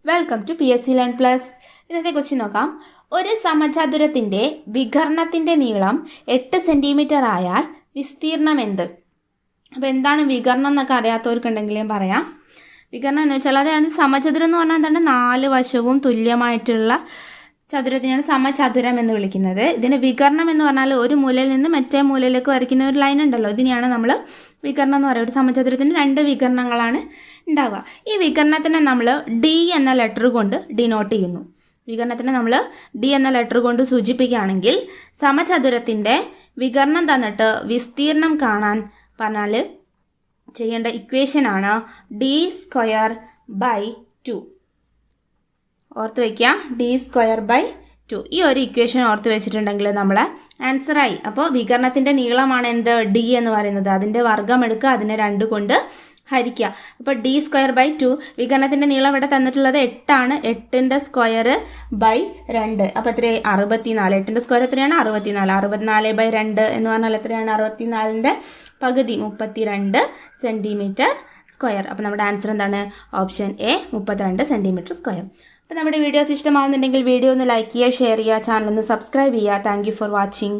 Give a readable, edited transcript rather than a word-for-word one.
Welcome to PSC Learn Plus. ഇന്നത്തെ question നോക്കാം. ഒരു സമചതുരത്തിൻ്റെ വികർണത്തിൻ്റെ നീളം 8 സെൻറ്റിമീറ്റർ ആയാൽ വിസ്തീർണം എന്ത്? അപ്പോൾ എന്താണ് വികർണം എന്നൊക്കെ അറിയാത്തവർക്കുണ്ടെങ്കിൽ ഞാൻ പറയാം. വികർണം എന്ന് വെച്ചാൽ അതാണ് സമചതുരം എന്ന് പറഞ്ഞാൽ എന്താണ്, 4 വശവും തുല്യമായിട്ടുള്ള ചതുരത്തിനാണ് സമചതുരം എന്ന് വിളിക്കുന്നത്. ഇതിന് വികർണം എന്ന് പറഞ്ഞാൽ ഒരു മൂലയിൽ നിന്ന് മറ്റേ മൂലയിലേക്ക് വരയ്ക്കുന്ന ഒരു ലൈൻ ഉണ്ടല്ലോ, ഇതിനെയാണ് നമ്മൾ വികർണം എന്ന് പറയുക. ഒരു സമചതുരത്തിന് 2 വികർണങ്ങളാണ് ഉണ്ടാവുക. ഈ വികർണത്തിനെ നമ്മൾ ഡി എന്ന ലെറ്റർ കൊണ്ട് ഡിനോട്ട് ചെയ്യുന്നു. വികർണത്തിനെ നമ്മൾ ഡി എന്ന ലെറ്റർ കൊണ്ട് സൂചിപ്പിക്കുകയാണെങ്കിൽ സമചതുരത്തിൻ്റെ വികർണം തന്നിട്ട് വിസ്തീർണം കാണാൻ പറഞ്ഞാൽ ചെയ്യേണ്ട ഇക്വേഷനാണ് d²/2. ഓർത്ത് വയ്ക്കാം, d²/2. ഈ ഒരു ഇക്വേഷൻ ഓർത്ത് വെച്ചിട്ടുണ്ടെങ്കിൽ നമ്മളെ ആൻസറായി. അപ്പോൾ വികർണത്തിൻ്റെ നീളമാണ് എന്ത്, ഡി എന്ന് പറയുന്നത്. അതിൻ്റെ വർഗ്ഗം എടുക്കുക, അതിനെ 2 കൊണ്ട് ഹരിക്കുക. അപ്പോൾ d²/2. വികർണത്തിൻ്റെ നീളം ഇവിടെ തന്നിട്ടുള്ളത് 8 ആണ്. 8ൻ്റെ സ്ക്വയർ ബൈ 2. അപ്പോൾ എത്രയായി? 64. 8ൻ്റെ സ്ക്വയർ എത്രയാണ്? 64. 64/2 എന്ന് പറഞ്ഞാൽ എത്രയാണ്? 64ൻ്റെ പകുതി 32 സെൻറ്റിമീറ്റർ സ്ക്വയർ. അപ്പോൾ നമ്മുടെ ആൻസർ എന്താണ്? Option A, 32 centimetre square. അപ്പോൾ നമ്മുടെ വീഡിയോസ് ഇഷ്ടമാവുന്നുണ്ടെങ്കിൽ വീഡിയോ ഒന്ന് ലൈക്ക് ചെയ്യുക, ഷെയർ ചെയ്യുക, ചാനൽ ഒന്ന് സബ്സ്ക്രൈബ് ചെയ്യുക. Thank you for watching.